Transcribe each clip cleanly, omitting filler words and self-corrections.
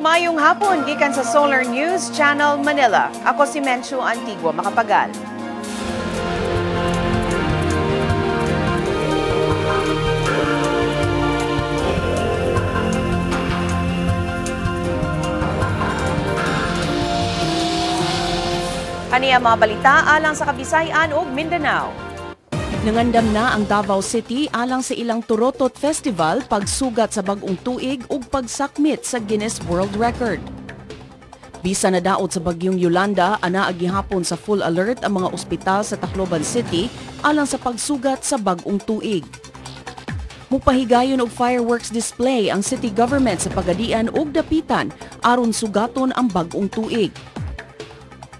Mayong hapon, gikan sa Solar News Channel Manila. Ako si Menchu Antigua Makapagal. Kaniya mga balita alang sa Kabisayan ug Mindanao. Nangandam na ang Davao City alang sa ilang Turotot Festival pagsugat sa bag-ong tuig ug pagsakmit sa Guinness World Record. Bisa na daot sa bagyong Yolanda, ana gihapon sa full alert ang mga ospital sa Tacloban City alang sa pagsugat sa bag-ong tuig. Mupahigayon og fireworks display ang city government sa Pagadian ug Dapitan aron sugaton ang bag-ong tuig.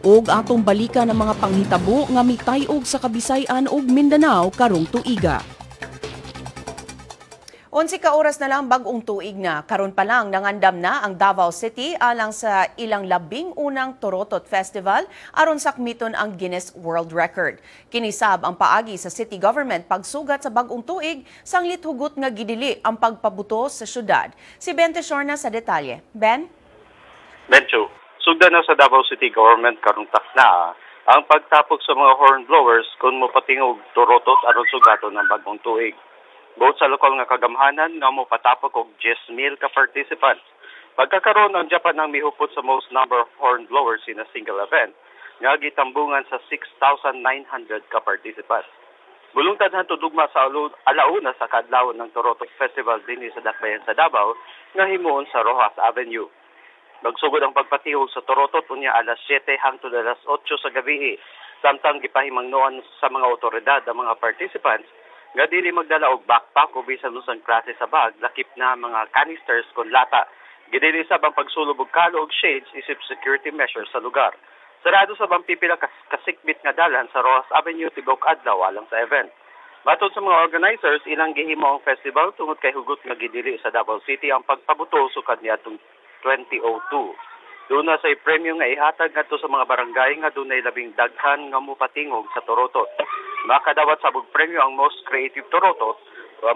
Og atong balikan ng mga panghitabo nga mitayog sa Kabisayan ug Mindanao karong tuiga. 11 ka oras na lang bag-ong tuig na. Karon pa lang nangandam na ang Davao City alang sa ilang labing unang Turotot Festival aron sakmiton ang Guinness World Record. Kinisab ang paagi sa city government pagsugat sa bag-ong tuig sanglit hugot nga gidili ang pagpabuto sa syudad. Si Ben Teshorna sa detalye. Ben? Bencho, sugda na sa Davao City Government karong takna ang pagtapok sa mga horn blowers kung mopatingog Turotot aron sugaton ng bagong tuig. Buot sa lokal nga kagamhanan nga mopatapok og 10,000 ka participants. Pagkakaroon ang Japan ang mihupot sa most number of horn blowers in a single event nga gitambungan sa 6,900 ka participants. Bulungtad hantud ugma sa alauna sa kadlawon ng Turotot Festival dinhi sa Dakbayan sa Davao nga himuon sa Rojas Avenue. Nagsugod ang pagpatihog sa Turotot unya alas 7 hangtod alas 8 sa gabi. Samtang gipahimangnuan sa mga otoridad ang mga participants nga dili magdala og backpack o bisan usang klase sa bag, lakip na mga canisters kon lata. Gidili sab ang pagsulub og kalo og shades isip security measures sa lugar. Sarado sa pipila kasikbit nga dalan sa Rojas Avenue tibok adlaw alang sa event. Matod sa mga organizers, ilang gihimo ang festival tungod kay hugot nga gidili sa Davao City ang pagpabuto sukad niadtong 2002. Doon na sa premyo nga ihatag ngadto sa mga barangay nga dunay labing daghan nga mopatingog sa Turotot. Makadawat sa bug premyo ang most creative Turotot,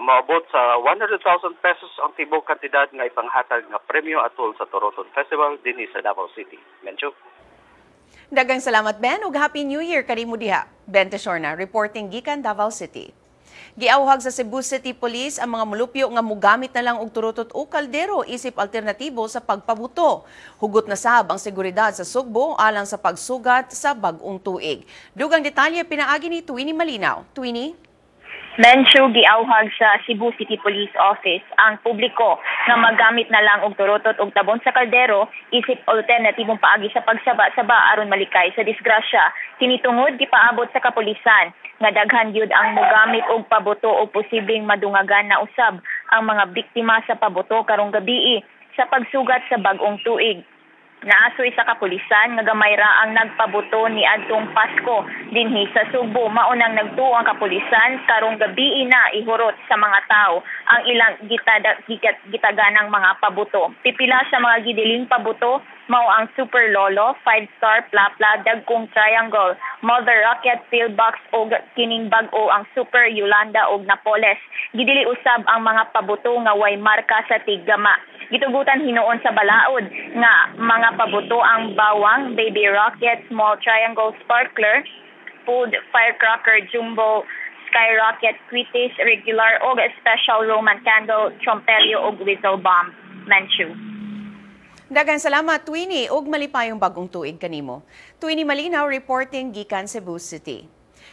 maabot sa 100,000 pesos ang tibok kantidad nga ipanghatag nga premyo atol sa Turotot Festival dinhi sa Davao City. Mencho. Daghang salamat Ben ug Happy New Year kanimo diha. Ben Teshorna reporting gikan Davao City. Giawhag sa Cebu City Police ang mga mulupyo nga mugamit na lang og turotot o kaldero isip alternatibo sa pagpabuto. Hugot na sab ang seguridad sa Sugbo alang sa pagsugat sa bag-ong tuig. Dugang detalye pinaagi ni Twini Malinaw. Twini? Menchu, giawhag sa Cebu City Police Office ang publiko nga magamit na lang og turotot og tabon sa kaldero isip alternatibong paagi sa pagsaba-saba aron malikay sa disgrasya. Tinitungod gipaabot sa kapulisan nga daghan gyud ang mogamit og pabuto o posibleng madungagan na usab ang mga biktima sa pabuto karong gabii sa pagsugat sa bag-ong tuig. Naasoy sa kapulisan nga gamay ra ang nagpabuto ni adtong Pasko dinhi sa Sugbo. Maunang nagtuo ang kapulisan karong gabi na ihurot sa mga tao ang ilang gitaganang mga pabuto. Pipila sa mga gidiling pabuto mao ang Super Lolo, 5-star Plapla, Dagkong Triangle, Mother Rocket, Pillbox o kining bag-o ang Super Yolanda o Napoles. Gidili usab ang mga pabuto nga way marka sa tigama. Gitugutan hinuon sa balaod nga mga pabuto ang Bawang, Baby Rocket, Small Triangle Sparkler, Food, Firecracker, Jumbo, Skyrocket, Quitis, Regular o Special Roman Candle, Tromperio o Whistle Bomb. Menchu. Daghang salamat Twini ug malipayong bagong tuig kanimo. Twini Malinaw reporting gikan Cebu City.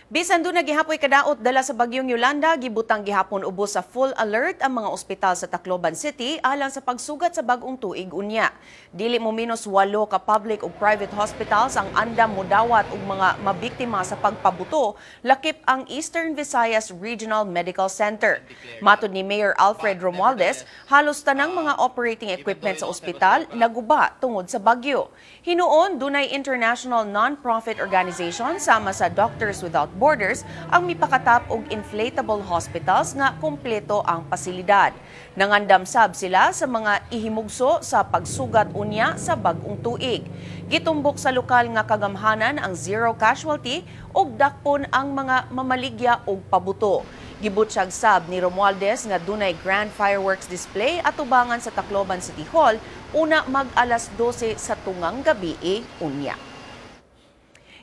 Bisan doon nagihapoy kadaot dala sa bagyong Yolanda, gibutang gihapon ubos sa full alert ang mga ospital sa Tacloban City alang sa pagsugat sa bagong tuig unya. Dili mo minus 8 ka public ug private hospitals ang andam modawat og mga mabiktima sa pagpabuto, lakip ang Eastern Visayas Regional Medical Center. Matud ni Mayor Alfred Romualdez, halos tanang mga operating equipment sa ospital naguba tungod sa bagyo. Hinuon dunay international non-profit organization sama sa Doctors Without Borders ang mipakatap og inflatable hospitals nga kumpleto ang pasilidad. Nangandam sab sila sa mga ihimugso sa pagsugat unya sa bag-ong tuig. Gitumbok sa lokal nga kagamhanan ang zero casualty ug dakpon ang mga mamaligya og pabuto. Gibutyag sab ni Romualdez nga dunay grand fireworks display at tubangan sa Tacloban City Hall una mag-alas 12 sa tungang gabi unya.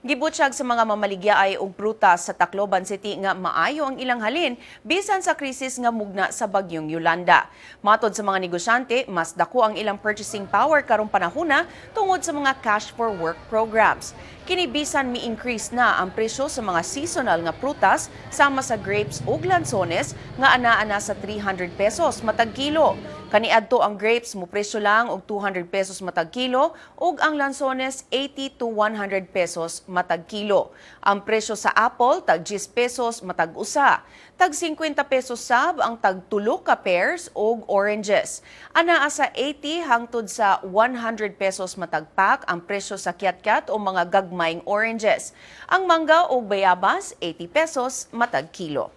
Gibutyag sa mga mamaligyaay og prutas sa Tacloban City nga maayo ang ilang halin bisan sa krisis nga mugna sa bagyong Yolanda. Matod sa mga negosyante, mas dako ang ilang purchasing power karong panahona tungod sa mga cash for work programs. Kini bisan mi-increase na ang presyo sa mga seasonal nga prutas sama sa grapes ug lansones nga anaa na sa 300 pesos matag kilo. Kaniadto ang grapes mo presyo lang og 200 pesos matag kilo ug ang lansones 80 to 100 pesos matag kilo. Ang presyo sa apple tag 10 pesos matag usa. Tag 50 pesos sab ang tag tulo ka pears ug oranges. Anaa sa 80 hangtod sa 100 pesos matag pack ang presyo sa kiat-kiat o mga gagmayng oranges. Ang mangga ug bayabas 80 pesos matag kilo.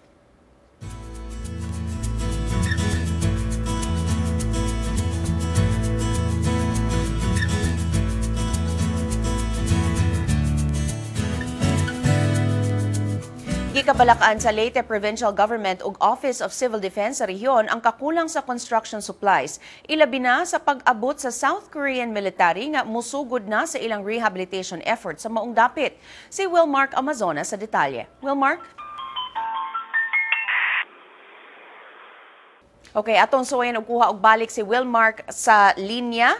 Gikabalakaan sa Leyte Provincial Government ug Office of Civil Defense sa rehiyon ang kakulang sa construction supplies. Ilabi na sa pag-abot sa South Korean military nga musugod na sa ilang rehabilitation efforts sa maong dapit. Si Wilmark Amazona sa detalye. Wilmark? Okay, atong suwayan og kuha og balik si Wilmark sa linya.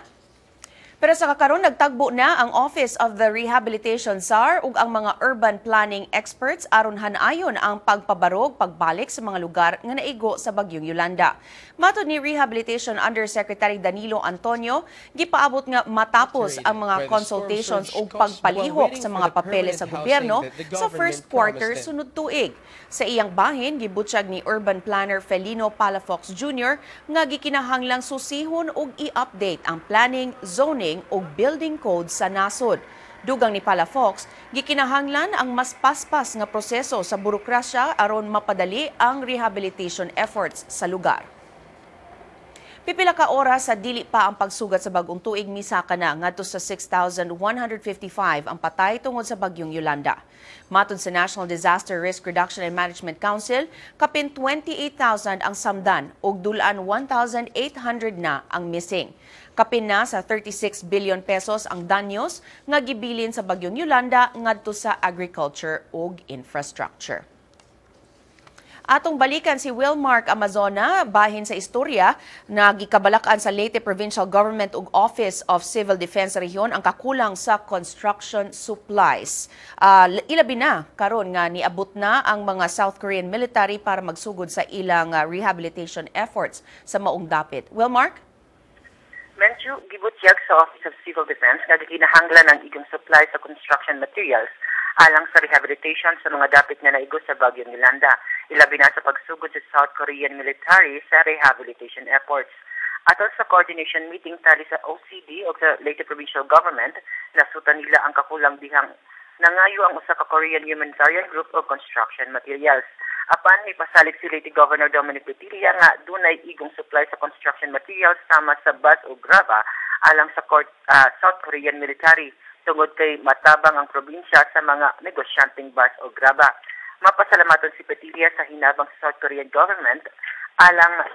Pero sa kakaron nagtagbo na ang Office of the Rehabilitation SAR ug ang mga urban planning experts aron hanayon ang pagpabarog pagbalik sa mga lugar nga naigo sa bagyong Yolanda. Matod ni Rehabilitation Undersecretary Danilo Antonio, gipaabot nga matapos ang mga consultations ug pagpalihok sa mga papeles sa gobyerno sa first quarter sunod tuig. Sa iyang bahin, gibutyag ni Urban Planner Felino Palafox Jr. nga gikinahanglang susihon ug i-update ang planning, zoning ug building code sa nasod. Dugang ni Palafox, gikinahanglan ang mas paspas nga proseso sa burokrasya aron mapadali ang rehabilitation efforts sa lugar. Pipila ka oras sa dili pa ang pagsugat sa bagong tuig misaka na ngadto sa 6,155 ang patay tungod sa bagyong Yolanda. Matod sa National Disaster Risk Reduction and Management Council, kapin 28,000 ang samdan ug dulan 1,800 na ang missing. Kapin na sa 36 billion pesos ang danyos nga gibilin sa bagyong Yolanda ngadto sa agriculture ug infrastructure. Atong balikan si Wilmark Amazona, bahin sa istorya na gikabalakan sa Leyte Provincial Government ug Office of Civil Defense sa rehiyon ang kakulang sa construction supplies. Ilabi na karon nga niabot na ang mga South Korean military para magsugod sa ilang rehabilitation efforts sa maong dapit. Wilmark? Medyo gibutyag sa Office of Civil Defense nga gikinahanglan ang igong supply sa construction materials alang sa rehabilitation sa mga dapit nga naigo sa bagyong Yolanda. Ilabi na sa pagsugod sa South Korean military sa rehabilitation efforts. Atol sa coordination meeting tali sa OCD o sa Leyte Provincial Government, nasutan nila ang kakulang dihang nangayo ang usa ka Korean humanitarian group of construction materials. Apan ipasalig si Leyte Governor Dominic Petilla nga dunay igong supply sa construction materials sama sa bus o grava alang sa South Korean military tungod kay matabang ang probinsya sa mga negosyanteng bus o grava. Mapasalamaton si Petilla sa hinabang sa South Korean government alang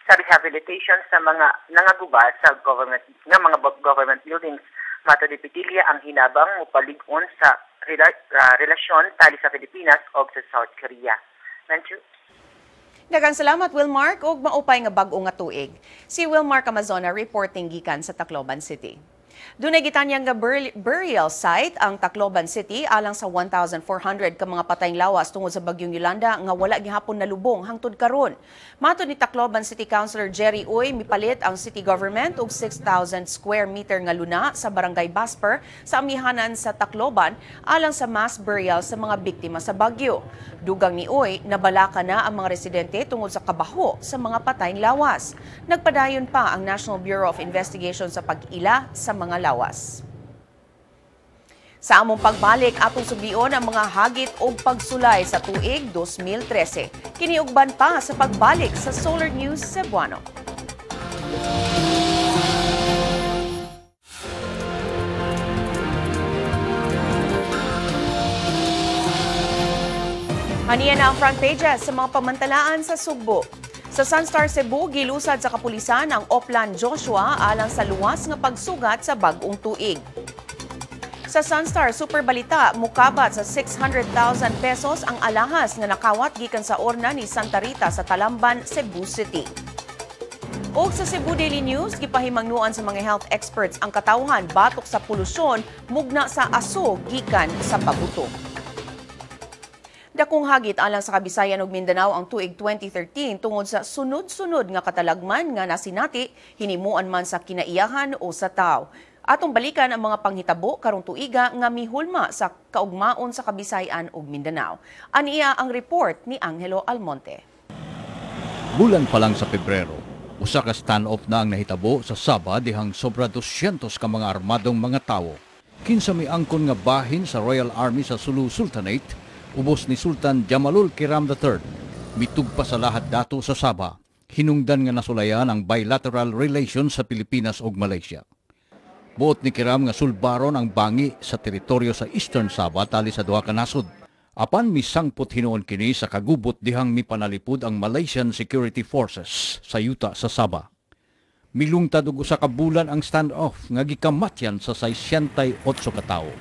sa rehabilitation sa mga nangaguba sa mga government buildings. Matod ni Petilla ang hinabang mupalig-on sa relasyon tali sa Pilipinas o sa South Korea. Nanchu. Daghang salamat Wilmark ug maupay nga bag-o nga tuig. Si Wilmark Amazona reporting gikan sa Tacloban City. Dunay gitanyang nga burial site ang Tacloban City alang sa 1,400 ka mga patayng lawas tungod sa bagyong Yolanda nga wala gihapon nalubong hangtod karon. Matod ni Tacloban City Councilor Jerry Uy, mipalit ang city government og 6,000 square meter nga luna sa Barangay Basper sa amihanan sa Tacloban alang sa mass burial sa mga biktima sa bagyo. Dugang ni Uy, nabalaka na ang mga residente tungod sa kabaho sa mga patayng lawas. Nagpadayon pa ang National Bureau of Investigation sa pag-ila sa mga lawas. Sa among pagbalik, atong sugion ang mga hagit o pagsulay sa tuig 2013. Kiniugban pa sa pagbalik sa Solar News Cebuano. Aniya na ang front pages sa mga pamantalaan sa Sugbo. Sa Sunstar Cebu, gilusad sa kapulisan ang Oplan Joshua alang sa luwas nga pagsugat sa bag-ong tuig. Sa Sunstar Super Balita, mukabat sa 600,000 pesos ang alahas nga nakawat gikan sa orna ni Santa Rita sa Talamban, Cebu City. Og sa Cebu Daily News, gipahimangnuan sa mga health experts ang katawhan batok sa polusyon mugna sa aso gikan sa pabuto. Dakong hagit alang sa Kabisayan ug Mindanao ang tuig 2013 tungod sa sunod-sunod nga katalagman nga nasinati hinimuan man sa kinaiyahan o sa tao. Atong balikan ang mga panghitabo karong tuiga nga mihulma sa kaugmaon sa Kabisayan ug Mindanao. Aniya ang report ni Angelo Almonte. Bulan pa lang sa Pebrero, usa ka stand-off na ang nahitabo sa Sabah dihang sobra 200 ka mga armadong mga tawo. Kinsa may angkon nga bahin sa Royal Army sa Sulu Sultanate, ubos ni Sultan Jamalul Kiram III, mitugpa sa lahat dato sa Sabah, hinungdan nga nasulayan ang bilateral relations sa Pilipinas ug Malaysia. Buot ni Kiram nga sulbaron ang bangi sa teritoryo sa Eastern Sabah tali sa duha ka nasod. Apan misangpot hinuon kini sa kagubot dihang mipanalipod ang Malaysian Security Forces sa yuta sa Sabah. Milungtad og usa ka bulan ang standoff nga gikamatyan sa 68 ka tawo.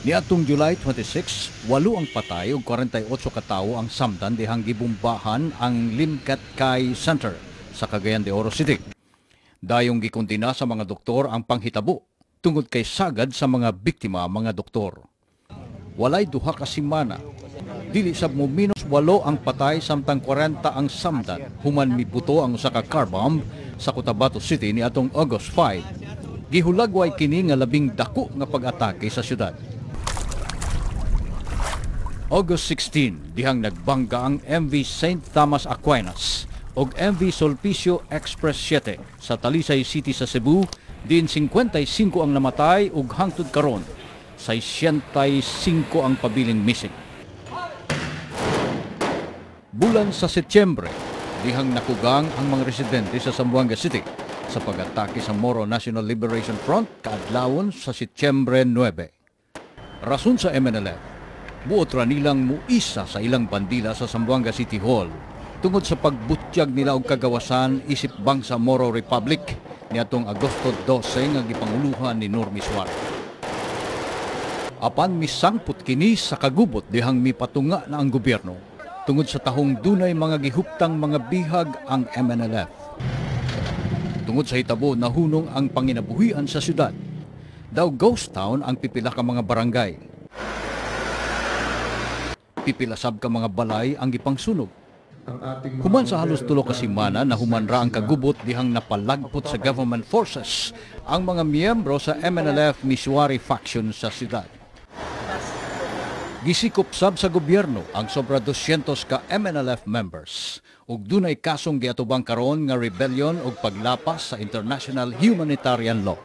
Niadtong July 26, 8 ang patay ug 48 ka tawo ang samdan dihang gibombahan ang Limcat Kai Center sa Cagayan de Oro City. Dayong gikondena sa mga doktor ang panghitabo tungod kay sagad sa mga biktima mga doktor. Walay duha ka semana, dili sab mo -8 ang patay samtang 40 ang samdan human mibuto ang usa ka car bomb sa Cotabato City niadtong August 5. Gihulagway kini nga labing dako nga pag-atake sa syudad. August 16, dihang nagbangga ang MV St. Thomas Aquinas ug MV Sulpicio Express 7 sa Talisay City sa Cebu, din 55 ang namatay ug hangtod karon 65 ang pabiling missing. Bulan sa Setyembre, dihang nakugang ang mga residente sa Zamboanga City sa pag-atake sa Moro National Liberation Front kaadlawon sa Setyembre 9. Rason sa MNLF, buot ra nilang muisa sa ilang bandila sa Zamboanga City Hall tungod sa pagbutyag nila og kagawasan isip bangsa Moro Republic niadtong Agosto 12 nga gipanguluhan ni Normi Suarez. Apan misangpot kini sa kagubot dihang mipatunga na ang gobyerno tungod sa tahong dunay mga gihuptang mga bihag ang MNLF. Tungod sa hitabo nahunong ang panginabuhian sa syudad. Daw ghost town ang pipila ka mga barangay. Pipilasab ka mga balay ang gipangsunog. Human sa halos 3 ka semana na humanra ang kagubot dihang napalagpot sa government forces ang mga miyembro sa MNLF Misuari faction sa siyudad. Gisikop sab sa gobyerno ang sobra 200 ka MNLF members ug dunay kasong giatubang karon nga rebellion ug paglapas sa international humanitarian law.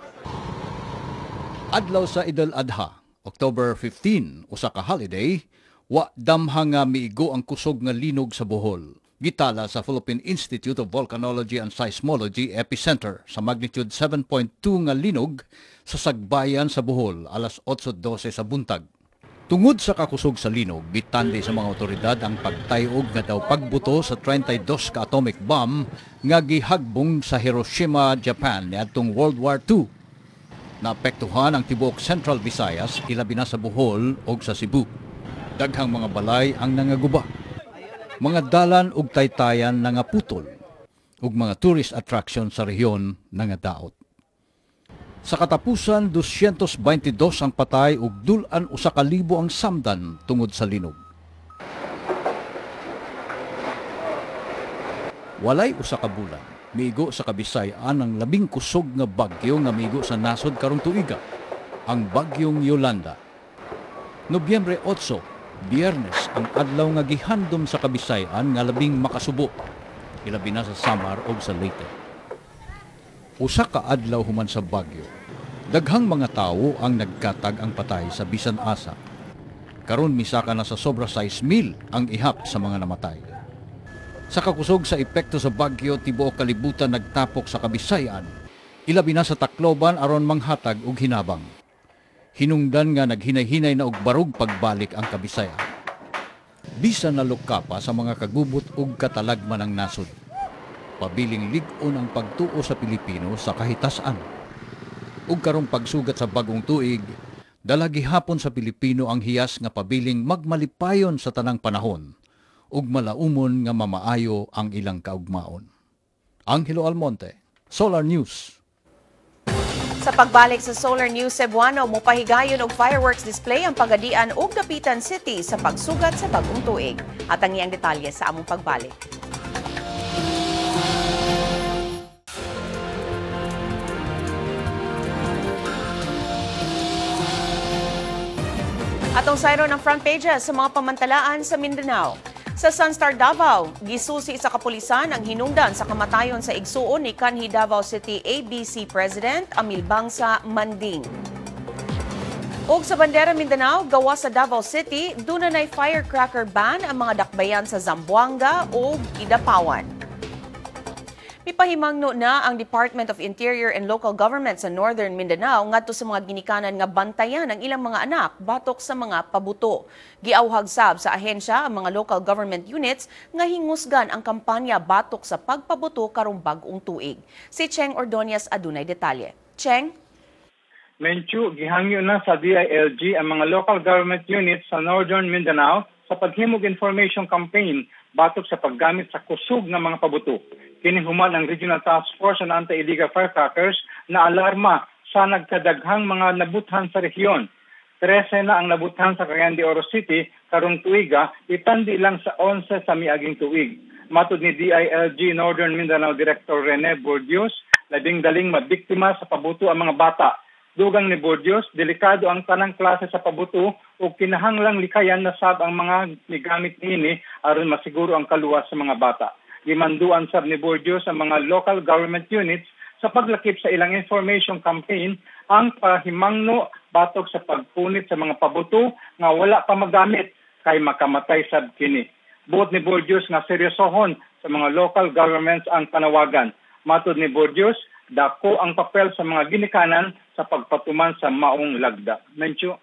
Adlaw sa Eid al-Adha, October 15, usa ka holiday, wa damhang nga miigo ang kusog nga linog sa Bohol. Gitala sa Philippine Institute of Volcanology and Seismology Epicenter sa magnitude 7.2 nga linog sa Sagbayan sa Bohol alas 8:12 sa buntag. Tungod sa kakusog sa linog, bitandi sa mga otoridad ang pagtayog nga daw pagbuto sa 32 ka atomic bomb nga gihagbong sa Hiroshima, Japan niadtong World War II. Naapektuhan ang tibuok Central Visayas, ilabi na sa Bohol ug sa Cebu. Daghang mga balay ang nangaguba. Mga dalan ug taytayan nangaputol ug mga tourist attraction sa rehiyon nangadaot. Sa katapusan, 222 ang patay ug dulan 1,000 ang samdan tungod sa linog. Walay usa ka bulan, miigo sa Kabisayan ang labing kusog nga bagyo nga miigo sa nasod karong tuiga, ang bagyong Yolanda. Nobyembre 8, Biyernes ang adlaw nga gihandom sa Kabisayan nga labing makasubo, ilabi na sa Samar ug sa Leyte. Usa ka adlaw human sa bagyo, daghang mga tawo ang nagkatag ang patay sa bisan asa. Karon misaka na sa sobra 6,000 ang ihap sa mga namatay. Sa kakusog sa epekto sa bagyo, tibuok kalibutan nagtapok sa Kabisayan, ilabi na sa Tacloban aron manghatag og hinabang. Hinungdan nga naghinay-hinay na og barog pagbalik ang Kabisayan. Bisan nalukka pa sa mga kagubot ug katalagman ng nasod. Pabiling lig-on ang pagtuo sa Pilipino sa kahitasan. Ug karong pagsugat sa bagong tuig, dala gihapon sa Pilipino ang hiyas nga pabiling magmalipayon sa tanang panahon ug malaumon nga mamaayo ang ilang kaugmaon. Angelo Almonte, Solar News. Sa pagbalik sa Solar News Cebuano, mopahigayon og fireworks display ang Pagadian ug Dapitan City sa pagsugat sa bagong tuig. At ang iyang detalye sa among pagbalik. Atong sayro ng front pages sa mga pamantalaan sa Mindanao. Sa Sunstar Davao, gisusi sa kapulisan ang hinungdan sa kamatayon sa igsuon ni kanhi Davao City ABC President Amil Bangsa Manding. Ug sa bandera Mindanao, gawa sa Davao City, dunay firecracker ban ang mga dakbayan sa Zamboanga ug Idapawan. Mipahimangno na ang Department of Interior and Local Government sa Northern Mindanao ngadto sa mga ginikanan nga bantayan ang ilang mga anak batok sa mga pabuto. Giawhag sab sa ahensya ang mga local government units nga hingusgan ang kampanya batok sa pagpabuto karong bag-ong tuig. Si Cheng Ordonez adunay detalye. Cheng? Menchu, gihangyo na sa DILG ang mga local government units sa Northern Mindanao sa paghimog information campaign batok sa paggamit sa kusog ng mga pabuto. Kinihuman ang Regional Task Force on Anti-Illegal Firecrackers na alarma sa nagkadaghang mga nabuthan sa rehiyon. 13 na ang nabuthan sa Cagayan de Oro City karong tuiga, itandi lang sa 11 sa miaging tuig. Matud ni DILG Northern Mindanao Director Rene Bordios, labing-daling mabiktima sa pabuto ang mga bata. Dugang ni Bordios, delikado ang tanang klase sa pabuto o kinahanglang likayan na sab ang mga migamit niini aron masiguro ang kaluwas sa mga bata. Gimanduan sab ni Bordios ang mga local government units sa paglakip sa ilang information campaign ang pahimangno batok sa pagpunit sa mga pabuto nga wala pa magamit kay makamatay sab kini. Buot ni Bordios nga seryosohon sa mga local governments ang panawagan. Matud ni Bordios, dako ang papel sa mga ginikanan sa pagpatuman sa maong lagda. Mencho.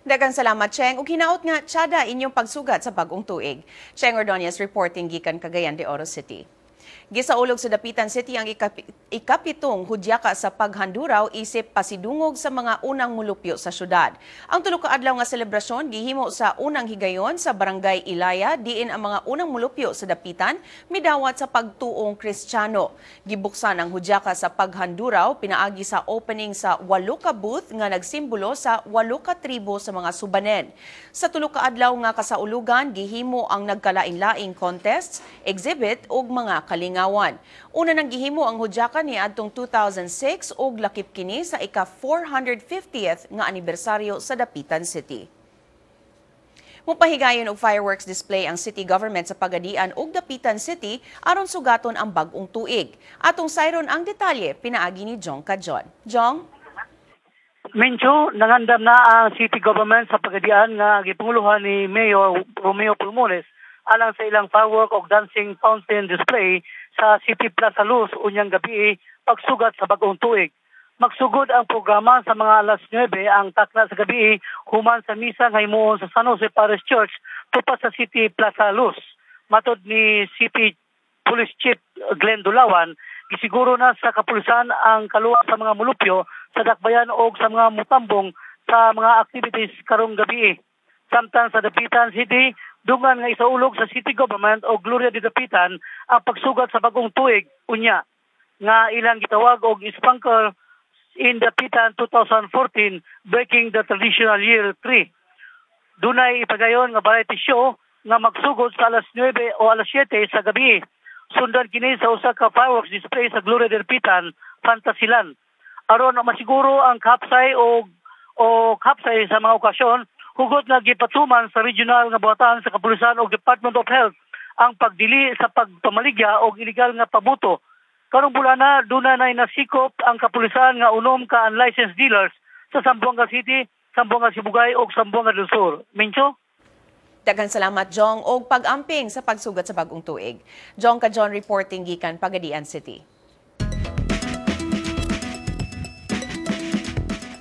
Daghang salamat, Cheng. Ug hinaot nga, tsada inyong pagsugat sa bagong tuig. Cheng Ordonez reporting gikan Cagayan de Oro City. Gisaulog sa Dapitan City ang ikapitong hudyaka sa paghanduraw isip pasidungog sa mga unang mulupyo sa syudad. Ang tulo ka adlaw nga selebrasyon gihimo sa unang higayon sa Barangay Ilaya diin ang mga unang mulupyo sa Dapitan midawat sa pagtuong Kristiyano. Gibuksan ang hudyaka sa paghanduraw pinaagi sa opening sa 8 ka booth nga nagsimbolo sa 8 ka tribo sa mga subanen. Sa tulo ka adlaw nga kasaulugan gihimo ang nagkalain-laing contests, exhibit ug mga kalingawan. Una nang gihimo ang hudyaka ni adtong 2006 ug lakip kini sa ika-450th nga anibersaryo sa Dapitan City. Mupahigayon og fireworks display ang city government sa Pagadian ug Dapitan City aron sugaton ang bag-ong tuig. Atong sayron ang detalye pinaagi ni Jong Kajon. Jong? Mencho, nangandam na ang city government sa Pagadian nga gipanguluhan ni Mayor Romeo Pulmones alang sa ilang firework o dancing fountain display sa City Plaza Luz unyang gabi pagsugat sa bagong tuig. Magsugod ang programa sa mga alas 9 ang takna sa gabi human sa misa nga himuon sa San Jose Parish Church tupa sa City Plaza Luz. Matod ni City Police Chief Glenn Dulawan, gisiguro na sa kapulisan ang kaluwas sa mga mulupyo sa dakbayan o sa mga mutambong sa mga activities karong gabi. Samtang sa Dapitan City, dungan nga isaulog sa city government o Gloria de Dapitan ang pagsugat sa bagong tuig unya nga ilang gitawag og Spanker in Dapitan 2014 breaking the traditional year 3. Dunay ipagayon nga variety show nga magsugod sa alas 9 o alas 7 sa gabi. Sundan kini sa usa ka fireworks display sa Gloria de Dapitan, Fantasilan. Aron masiguro ang kapsay o kapsay sa mga okasyon, hugot nga gipatuman sa regional nga buhatan sa kapulisan o Department of Health ang pagdili sa pagpamaligya o illegal nga pabuto. Karong bulana duna nay nasikop ang kapulisan nga unom ka unlicensed dealers sa Zamboanga City, Zamboanga Sibugay ug Zamboanga del Sur. Mincho? Daghang salamat, Jong, og pag-amping sa pagsugat sa bagong tuig. Jong Kajon reporting gikan Pagadian City.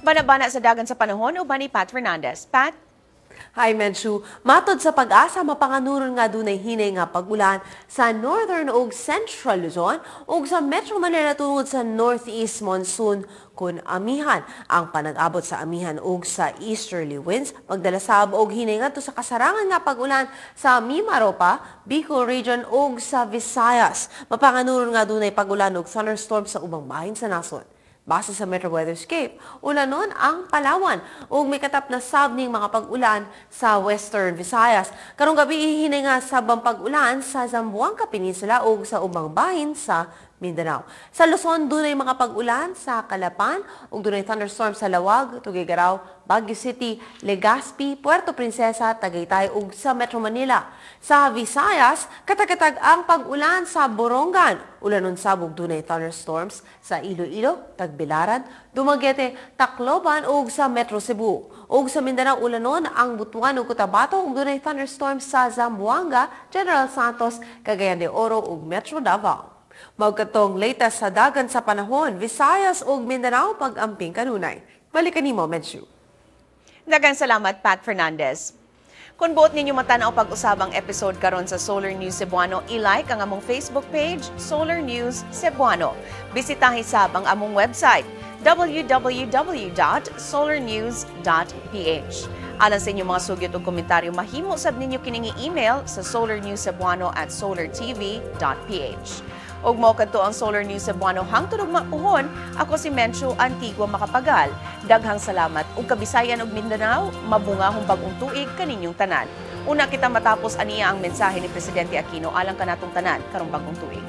Banabana sa dagan sa panahon uban ni Pat Fernandez. Pat? Hi, Menchu. Matod sa pag-asa, mapanganuron nga dunay hinay nga pag-ulan sa Northern ug Central Luzon ug sa Metro Manila tungod sa Northeast Monsoon kun amihan. Ang panag-abot sa amihan ug sa easterly winds magdalasab og hinay ngadto sa kasarangan nga pag-ulan sa Mimaropa, Bicol Region ug sa Visayas. Mapanganuron nga dunay pag-ulan ug thunderstorm sa ubang bahin sa nasod. Base sa Metro Weatherscape, ulanon ang Palawan ug may katap na sabning mga pag-ulan sa Western Visayas. Karong gabi ihinay nga sabang pag-ulan sa Zamboanga Peninsula ug sa ubang bahin sa Mindanao. Sa Luzon, dunay mga pag-ulan sa Calapan ug dunay thunderstorm sa Lawag, Tuguegarao, Baguio City, Legazpi, Puerto Princesa, Tagaytay ug sa Metro Manila. Sa Visayas, katag-katag ang pag-ulan sa Borongan. Ulanon sabog dunay thunderstorms sa Iloilo, Tagbilaran, Dumaguete, Tacloban ug sa Metro Cebu. Ug sa Mindanao ulanon ang Butuan ug Cotabato ug dunay thunderstorms sa Zamboanga, General Santos, Cagayan de Oro ug Metro Davao. Magkatong latest sa dagan sa panahon, Visayas ug Mindanao pag-amping kanunay. Balikan nimo, Medju. Daghang salamat, Pat Fernandez. Kung buot ninyo matanaw pag-usabang episode karon sa Solar News Cebuano, i-like ang among Facebook page, Solar News Cebuano. Bisitahin sab ang among website, www.solarnews.ph. Alang sa inyong mga sugyot o komentaryo, mahimo sab ninyo kining email sa solarnewscebuano@solartv.ph. Og mo kadto ang Solar News Cebuano hangtod og mapuhon, ako si Menchu Antigua Macapagal. Daghang salamat ug Kabisayan ug Mindanao, mabungahong bag-ong tuig kaninyong tanan. Una kita matapos aniya ang mensahe ni Presidente Aquino alang kanatong tanan karong bag-ong tuig.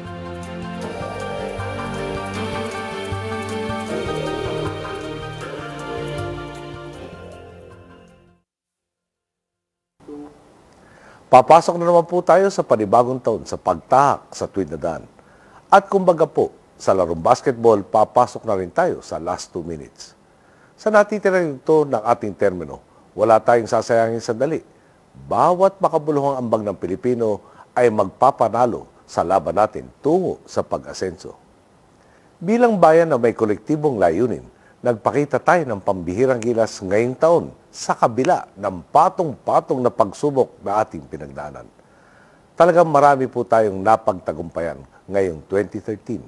Papasok na naman po tayo sa panibagong taon sa pagtahak sa tuwid na daan. At kumbaga po, sa larong basketball, papasok na rin tayo sa last 2 minutes. Sa natitirang ito ng ating termino, wala tayong sasayangin sandali. Bawat makabuluhang ambag ng Pilipino ay magpapanalo sa laban natin tungo sa pag-asenso. Bilang bayan na may kolektibong layunin, nagpakita tayo ng pambihirang gilas ngayong taon sa kabila ng patong-patong na pagsubok na ating pinagdaanan. Talagang marami po tayong napagtagumpayan ngayong 2013.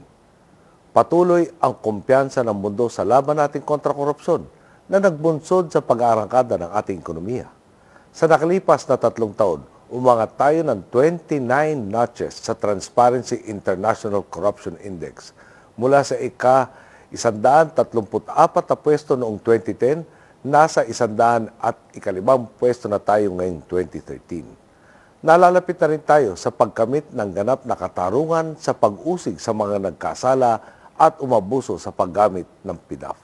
Patuloy ang kumpiyansa ng mundo sa laban natin kontra korupsyon na nagbunsod sa pag-aarangkada ng ating ekonomiya. Sa nakalipas na 3 taon, umangat tayo ng 29 notches sa Transparency International Corruption Index mula sa ika-134 na pwesto noong 2010, nasa 105 pwesto na tayo ngayong 2013. Nalalapit na rin tayo sa pagkamit ng ganap na katarungan sa pag-usig sa mga nagkasala at umabuso sa paggamit ng PDAF.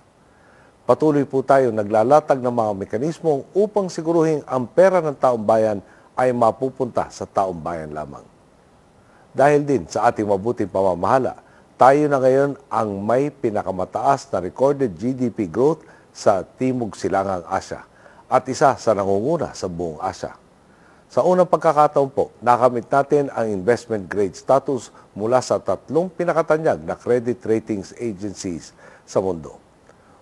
Patuloy po tayo naglalatag ng mga mekanismo upang siguruhin ang pera ng taong bayan ay mapupunta sa taong bayan lamang. Dahil din sa ating mabuting pamamahala, tayo na ngayon ang may pinakamataas na recorded GDP growth sa Timog Silangang Asya at isa sa nangunguna sa buong Asya. Sa unang pagkakataon po, nakamit natin ang investment grade status mula sa 3 pinakatanyag na credit ratings agencies sa mundo.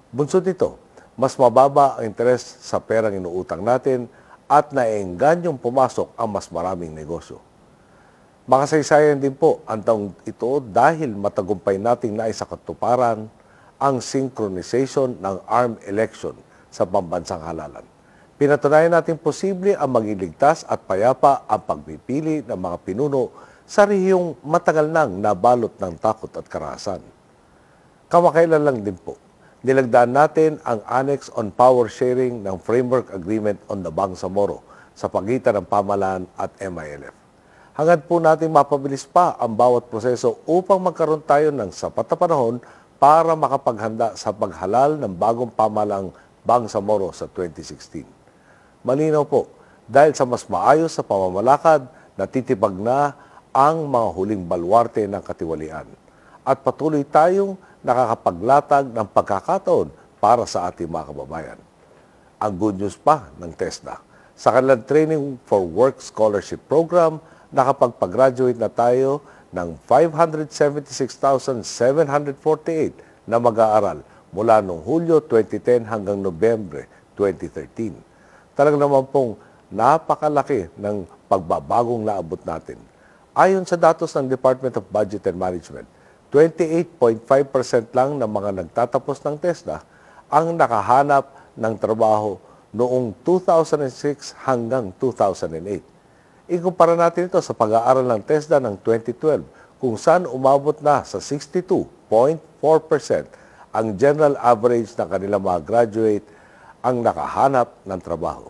Bunsod nito, mas mababa ang interes sa perang inuutang natin at naiengganyong pumasok ang mas maraming negosyo. Makasaysayan din po ang taong ito dahil matagumpay nating naisakatuparan ang synchronization ng armed election sa pambansang halalan. Pinatunayan natin posible ang maging ligtas at payapa ang pagpipili ng mga pinuno sa rehiyong matagal nang nabalot ng takot at karahasan. Kamakailan lang din po, nilagdaan natin ang Annex on Power Sharing ng Framework Agreement on the Bangsamoro sa pagitan ng pamahalaan at MILF. Hangad po natin mapabilis pa ang bawat proseso upang magkaroon tayo ng sapat na panahon para makapaghanda sa paghalal ng bagong pamahalaang Bangsamoro sa 2016. Malinaw po, dahil sa mas maayos sa pamamalakad, natitibag na ang mga huling balwarte ng katiwalian. At patuloy tayong nakakapaglatag ng pagkakataon para sa ating mga kababayan. Ang good news pa ng TESDA, sa kanilang Training for Work Scholarship Program, nakapagpag-graduate na tayo ng 576,748 na mag-aaral mula noong Hulyo 2010 hanggang Nobyembre 2013. Talagang naman pong napakalaki ng pagbabagong naabot natin. Ayon sa datos ng Department of Budget and Management, 28.5% lang ng mga nagtatapos ng TESDA ang nakahanap ng trabaho noong 2006 hanggang 2008. Ikumpara natin ito sa pag-aaral ng TESDA ng 2012 kung saan umabot na sa 62.4% ang general average ng kanilang mga graduate ang nakahanap ng trabaho.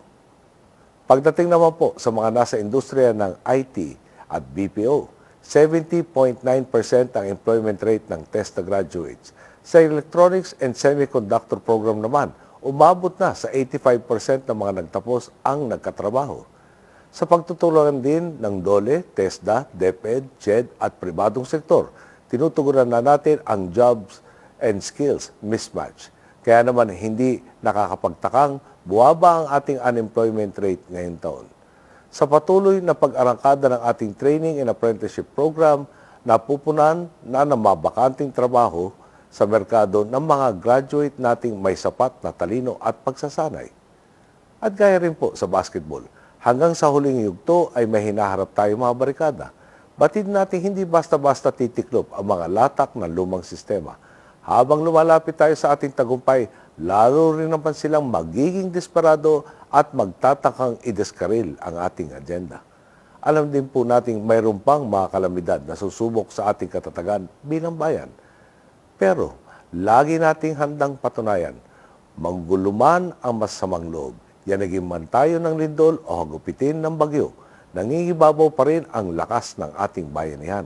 Pagdating naman po sa mga nasa industriya ng IT at BPO, 70.9% ang employment rate ng TESDA graduates. Sa electronics and semiconductor program naman, umabot na sa 85% ng mga nagtapos ang nagkatrabaho. Sa pagtutulungan din ng DOLE, TESDA, DepEd, CHED at pribadong sektor, tinutugunan na natin ang jobs and skills mismatch. Kaya naman hindi nakakapagtakang buwaba ang ating unemployment rate ngayong taon. Sa patuloy na pag-arangkada ng ating training and apprenticeship program, napupunan na ng mabakanting trabaho sa merkado ng mga graduate nating may sapat na talino at pagsasanay. At gaya rin po sa basketball, hanggang sa huling yugto ay may hinaharap tayo mga barikada. Batid natin hindi basta-basta titiklop ang mga latak ng lumang sistema. Habang lumalapit tayo sa ating tagumpay, lalo rin naman silang magiging desperado at magtatakang ideskaril ang ating agenda. Alam din po nating mayroon pang mga kalamidad na susubok sa ating katatagan bilang bayan. Pero lagi nating handang patunayan, mangguluman ang masamang loob. Yan naging man tayo ng lindol o hagupitin ng bagyo, nangingibabaw pa rin ang lakas ng ating bayanihan.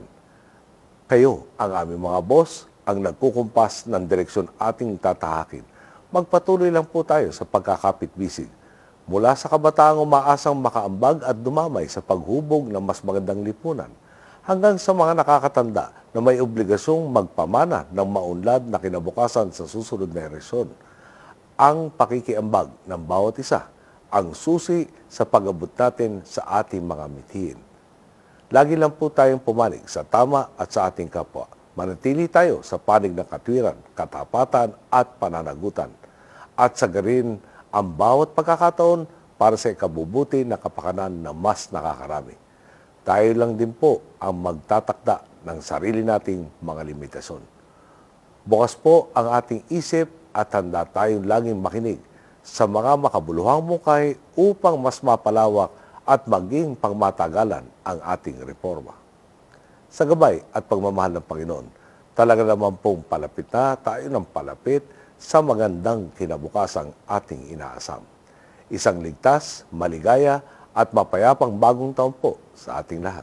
Kayo, ang aming mga boss, ang nagkukumpas ng direksyon ating tatahakin. Magpatuloy lang po tayo sa pagkakapit-bisig. Mula sa kabataang umaasang makaambag at dumamay sa paghubog ng mas magandang lipunan, hanggang sa mga nakakatanda na may obligasyong magpamana ng maunlad na kinabukasan sa susunod na eleksyon. Ang pakikiambag ng bawat isa, ang susi sa pag-abot natin sa ating mga mithiin. Lagi lang po tayong pumanig sa tama at sa ating kapwa. Manatili tayo sa panig ng katwiran, katapatan at pananagutan. At sagarin ang bawat pagkakataon para sa ikabubuti na kapakanan na mas nakakarami. Tayo lang din po ang magtatakda ng sarili nating mga limitasyon. Bukas po ang ating isip at handa tayong laging makinig sa mga makabuluhang mungkahi upang mas mapalawak at maging pangmatagalan ang ating reforma. Sa gabay at pagmamahal ng Panginoon, talaga naman pong palapit na tayo ng palapit sa magandang kinabukasang ating inaasam. Isang ligtas, maligaya at mapayapang bagong taon po sa ating lahat.